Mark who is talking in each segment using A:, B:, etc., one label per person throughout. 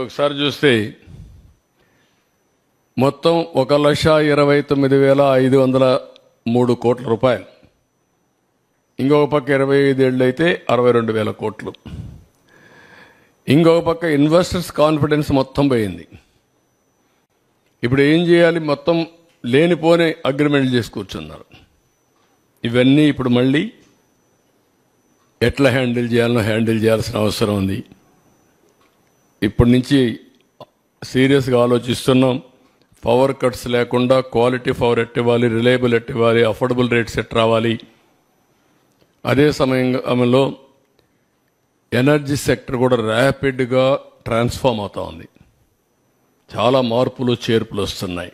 A: ఒకసారి చూస్తే మొత్తం 1,29,503 కోట్ల రూపాయలు. ఇంకొక పక్క 25 ఏళ్ళు అయితే 62,000 కోట్లు. ఇంకొక పక్క ఇన్వెస్టర్స్ కాన్ఫిడెన్స్ మొత్తం పోయింది. ఇప్పుడు ఏం చేయాలి? మొత్తం లేనిపోని అగ్రిమెంట్లు చేసి కూర్చున్నారు. ఇవన్నీ ఇప్పుడు మళ్ళీ ఎట్లా హ్యాండిల్ చేయాల్సిన అవసరం ఉంది. ఇప్పటి నుంచి సీరియస్గా ఆలోచిస్తున్నాం. పవర్ కట్స్ లేకుండా క్వాలిటీ పవర్ ఎట్టివ్వాలి, రిలయబుల్ ఎట్టివ్వాలి, అఫోర్డబుల్ రేట్స్ ఎట్ రావాలి. అదే సమయంలో ఎనర్జీ సెక్టర్ కూడా ర్యాపిడ్గా ట్రాన్స్ఫార్మ్ అవుతూ ఉంది. చాలా మార్పులు చేర్పులు వస్తున్నాయి,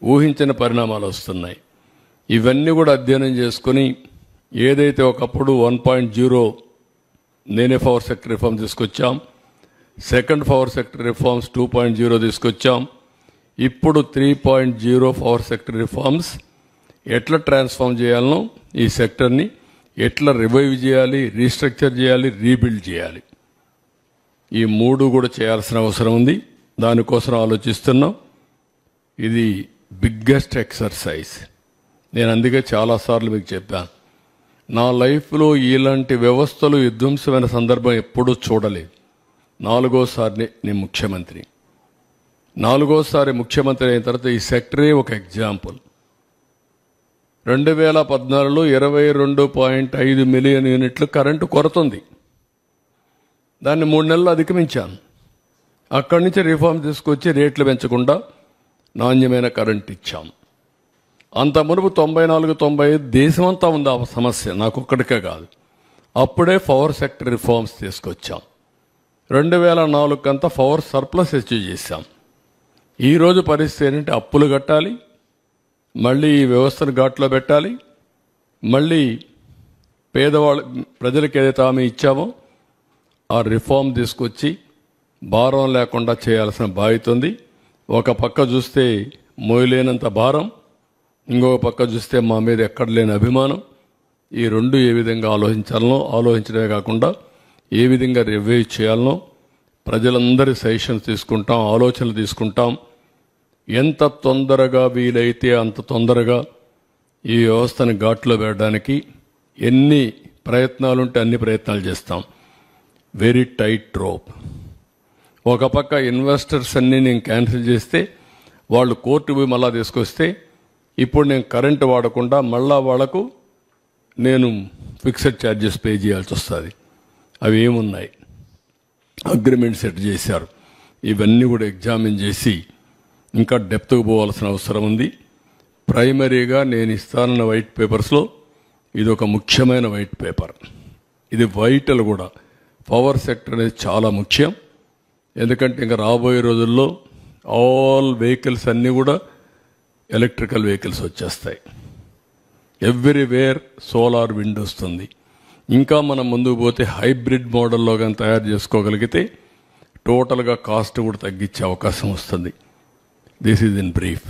A: ఊహించిన పరిణామాలు వస్తున్నాయి. ఇవన్నీ కూడా అధ్యయనం చేసుకుని ఏదైతే ఒకప్పుడు 1.0 నేనే పవర్ సెక్టర్ రిఫార్మ్ తీసుకొచ్చాం, సెకండ్ పవర్ సెక్టర్ రిఫార్మ్స్ 2.0 తీసుకొచ్చాం, ఇప్పుడు 3.0 పవర్ సెక్టర్ రిఫార్మ్స్ ఎట్లా ట్రాన్స్ఫార్మ్ చేయాలనో, ఈ సెక్టర్ని ఎట్లా రివైవ్ చేయాలి, రీస్ట్రక్చర్ చేయాలి, రీబిల్డ్ చేయాలి, ఈ మూడు కూడా చేయాల్సిన అవసరం ఉంది. దానికోసం ఆలోచిస్తున్నాం. ఇది బిగ్గెస్ట్ ఎక్సర్సైజ్. నేను అందుకే చాలాసార్లు మీకు చెప్పాను, నా లైఫ్లో ఇలాంటి వ్యవస్థలు విధ్వంసమైన సందర్భం ఎప్పుడూ చూడలేదు. 4వసారి నేను ముఖ్యమంత్రి. 4వసారి ముఖ్యమంత్రి అయిన తర్వాత ఈ సెక్టరే ఒక ఎగ్జాంపుల్. 2014లో 22.5 మిలియన్ యూనిట్లు కరెంటు కొరత ఉంది. దాన్ని 3 నెలలు అధిగమించాను. అక్కడి నుంచి రిఫార్మ్ తీసుకొచ్చి రేట్లు పెంచకుండా నాణ్యమైన కరెంట్ ఇచ్చాం. అంత మునుపు 94-95 దేశమంతా ఉంది ఆ సమస్య, నాకు ఒక్కడికే కాదు. అప్పుడే పవర్ సెక్టర్ రిఫార్మ్స్ తీసుకొచ్చాం. 2004 కంతా పవర్ సర్ప్లస్ అచీవ్ చేశాం. ఈరోజు పరిస్థితి ఏంటంటే అప్పులు కట్టాలి, మళ్ళీ ఈ వ్యవస్థను ఘాట్లో పెట్టాలి, మళ్ళీ ప్రజలకు ఏదైతే హామీ ఇచ్చామో ఆ రిఫార్మ్ తీసుకొచ్చి భారం లేకుండా చేయాల్సిన బాధ్యత ఉంది. ఒక పక్క చూస్తే మోయలేనంత భారం, ఇంకొక పక్క చూస్తే మా మీద ఎక్కడ లేని అభిమానం. ఈ రెండు ఏ విధంగా ఆలోచించాలనో, ఆలోచించడమే కాకుండా ఏ విధంగా రివ్యూ చేయాలనో ప్రజలందరి సజెషన్స్ తీసుకుంటాం, ఆలోచనలు తీసుకుంటాం. ఎంత తొందరగా వీలైతే అంత తొందరగా ఈ వ్యవస్థను ఘాట్లో పెట్టడానికి ఎన్ని ప్రయత్నాలుంటే అన్ని ప్రయత్నాలు చేస్తాం. Very tight rope. ఒక పక్క ఇన్వెస్టర్స్ అన్నీ నేను క్యాన్సిల్ చేస్తే వాళ్ళు కోర్టు పోయి మళ్ళా తీసుకొస్తే ఇప్పుడు నేను కరెంటు వాడకుండా మళ్ళా వాళ్లకు నేను ఫిక్స్డ్ ఛార్జెస్ పే చేయాల్సి వస్తుంది. అవి ఏమున్నాయి, అగ్రిమెంట్ సెట్ చేశారు. ఇవన్నీ కూడా ఎగ్జామిన్ చేసి ఇంకా డెప్త్కు పోవాల్సిన అవసరం ఉంది. ప్రైమరీగా నేను ఇస్తానన్న వైట్ పేపర్స్లో ఇది ఒక ముఖ్యమైన వైట్ పేపర్. ఇది వైటల్ కూడా. పవర్ సెక్టర్ అనేది చాలా ముఖ్యం. ఎందుకంటే ఇంకా రాబోయే రోజుల్లో ఆల్ వెహికల్స్ అన్నీ కూడా ఎలక్ట్రికల్ వెహికల్స్ వచ్చేస్తాయి. ఎవ్రీవేర్ సోలార్ విండ్ వస్తుంది. ఇంకా మనం ముందుకు పోతే హైబ్రిడ్ మోడల్లో కానీ తయారు చేసుకోగలిగితే టోటల్గా కాస్ట్ కూడా తగ్గించే అవకాశం వస్తుంది. This is in brief.